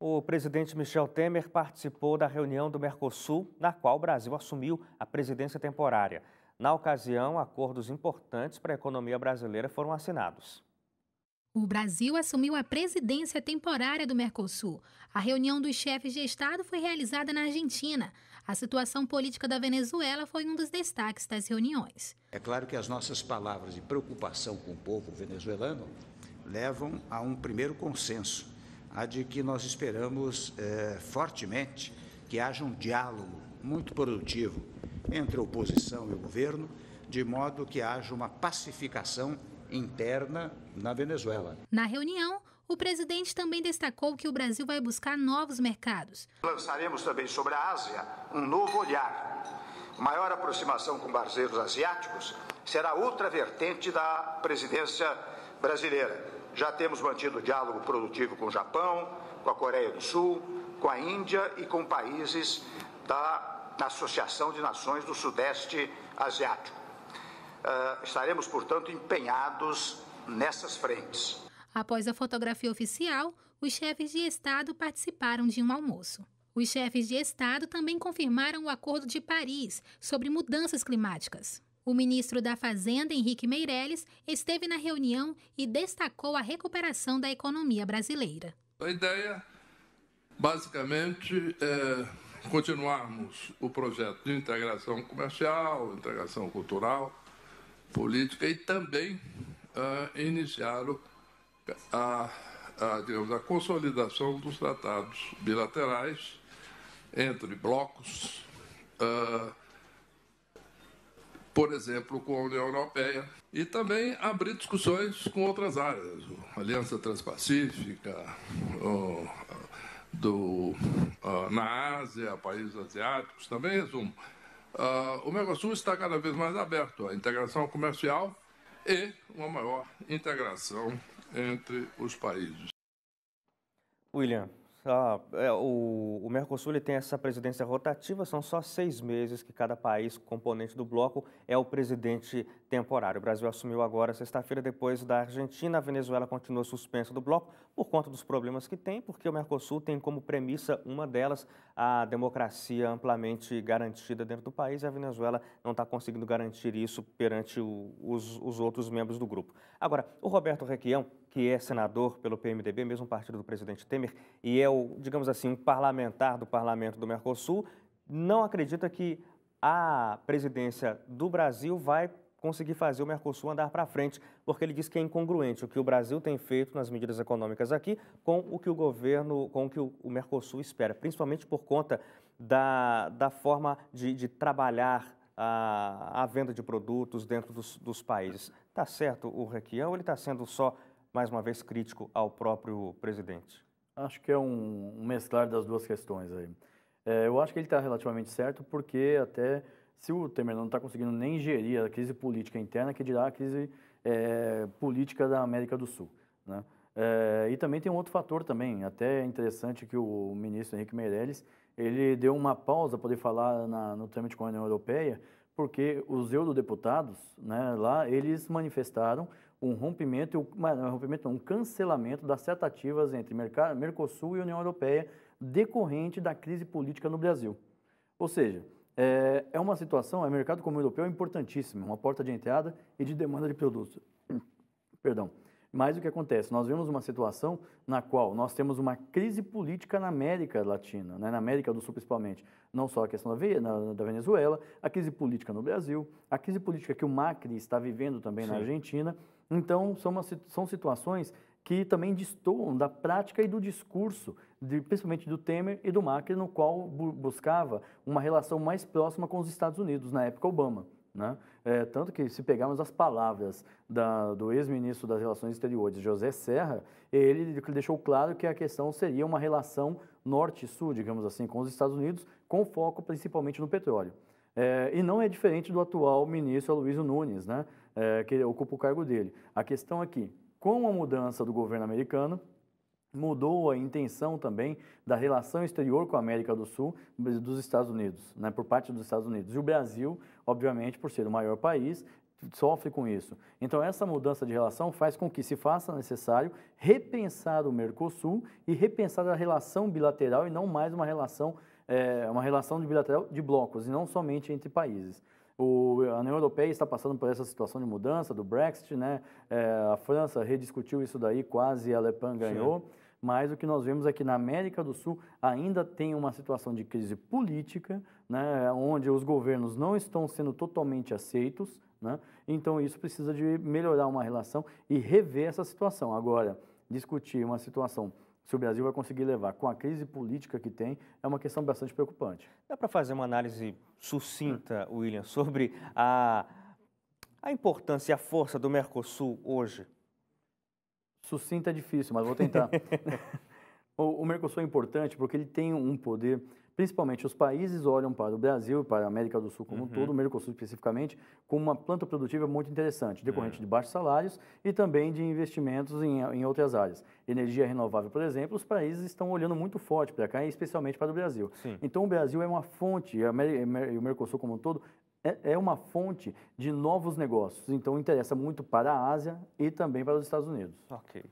O presidente Michel Temer participou da reunião do Mercosul, na qual o Brasil assumiu a presidência temporária. Na ocasião, acordos importantes para a economia brasileira foram assinados. O Brasil assumiu a presidência temporária do Mercosul. A reunião dos chefes de Estado foi realizada na Argentina. A situação política da Venezuela foi um dos destaques das reuniões. É claro que as nossas palavras de preocupação com o povo venezuelano levam a um primeiro consenso, a de que nós esperamos fortemente que haja um diálogo muito produtivo entre a oposição e o governo, de modo que haja uma pacificação interna na Venezuela. Na reunião, o presidente também destacou que o Brasil vai buscar novos mercados. Lançaremos também sobre a Ásia um novo olhar. Maior aproximação com parceiros asiáticos será outra vertente da presidência brasileira. Já temos mantido diálogo produtivo com o Japão, com a Coreia do Sul, com a Índia e com países da Associação de Nações do Sudeste Asiático. Estaremos, portanto, empenhados nessas frentes. Após a fotografia oficial, os chefes de Estado participaram de um almoço. Os chefes de Estado também confirmaram o Acordo de Paris sobre mudanças climáticas. O ministro da Fazenda, Henrique Meirelles, esteve na reunião e destacou a recuperação da economia brasileira. A ideia, basicamente, é continuarmos o projeto de integração comercial, integração cultural, política e também iniciar digamos, a consolidação dos tratados bilaterais entre blocos, por exemplo, com a União Europeia, e também abrir discussões com outras áreas, a Aliança Transpacífica, na Ásia, países asiáticos, também resumo. O Mercosul está cada vez mais aberto à integração comercial e uma maior integração entre os países. William, o Mercosul ele tem essa presidência rotativa, são só 6 meses que cada país componente do bloco é o presidente temporário. O Brasil assumiu agora, sexta-feira, depois da Argentina. A Venezuela continua suspensa do bloco por conta dos problemas que tem, porque o Mercosul tem como premissa, uma delas, a democracia amplamente garantida dentro do país, e a Venezuela não está conseguindo garantir isso perante os outros membros do grupo. Agora, o Roberto Requião, que é senador pelo PMDB, mesmo partido do presidente Temer, e é digamos assim, um parlamentar do parlamento do Mercosul, não acredita que a presidência do Brasil vai conseguir fazer o Mercosul andar para frente, porque ele diz que é incongruente o que o Brasil tem feito nas medidas econômicas aqui com o que o governo, com o que o Mercosul espera, principalmente por conta da forma de trabalhar a venda de produtos dentro dos países. Está certo o Requião ou ele está sendo só, mais uma vez, crítico ao próprio presidente? Acho que é um mesclar das duas questões aí. Eu acho que ele está relativamente certo, porque até se o Temer não está conseguindo nem gerir a crise política interna, que dirá a crise política da América do Sul, né? E também tem um outro fator também, até interessante, que o ministro Henrique Meirelles, ele deu uma pausa para poder falar no trâmite com a União Europeia, porque os eurodeputados, né, lá, eles manifestaram um um cancelamento das tratativas entre Mercosul e União Europeia decorrente da crise política no Brasil. Ou seja, é uma situação, o mercado comum europeu é importantíssimo, uma porta de entrada e de demanda de produtos. Perdão. Mas o que acontece? Nós vemos uma situação na qual nós temos uma crise política na América Latina, né, na América do Sul principalmente. Não só a questão da Venezuela, a crise política no Brasil, a crise política que o Macri está vivendo também na Argentina. Então, são situações que também destoam da prática e do discurso, principalmente do Temer e do Macri, no qual buscava uma relação mais próxima com os Estados Unidos, na época Obama, né? Tanto que, se pegarmos as palavras do ex-ministro das Relações Exteriores, José Serra, ele deixou claro que a questão seria uma relação norte-sul, digamos assim, com os Estados Unidos, com foco principalmente no petróleo. E não é diferente do atual ministro Aloysio Nunes, né, que ocupa o cargo dele. A questão aqui, com a mudança do governo americano, mudou a intenção também da relação exterior com a América do Sul dos Estados Unidos, né, por parte dos Estados Unidos. E o Brasil, obviamente, por ser o maior país, sofre com isso. Então, essa mudança de relação faz com que se faça necessário repensar o Mercosul e repensar a relação bilateral e não mais uma relação de bilateral de blocos, e não somente entre países. A União Europeia está passando por essa situação de mudança do Brexit, né? A França rediscutiu isso daí, quase a Le Pen ganhou. Sim. Mas o que nós vemos é que na América do Sul ainda tem uma situação de crise política, né, onde os governos não estão sendo totalmente aceitos, né? Então isso precisa de melhorar uma relação e rever essa situação. Agora, discutir uma situação, se o Brasil vai conseguir levar com a crise política que tem, é uma questão bastante preocupante. Dá para fazer uma análise sucinta, William, sobre a importância e a força do Mercosul hoje? Sucinta é difícil, mas vou tentar. O Mercosul é importante porque ele tem um poder, principalmente os países olham para o Brasil e para a América do Sul como um todo, o Mercosul especificamente, como uma planta produtiva muito interessante, decorrente de baixos salários e também de investimentos em outras áreas. Energia renovável, por exemplo, os países estão olhando muito forte para cá, e especialmente para o Brasil. Sim. Então o Brasil é uma fonte, e o Mercosul como um todo, é uma fonte de novos negócios. Então interessa muito para a Ásia e também para os Estados Unidos. Ok.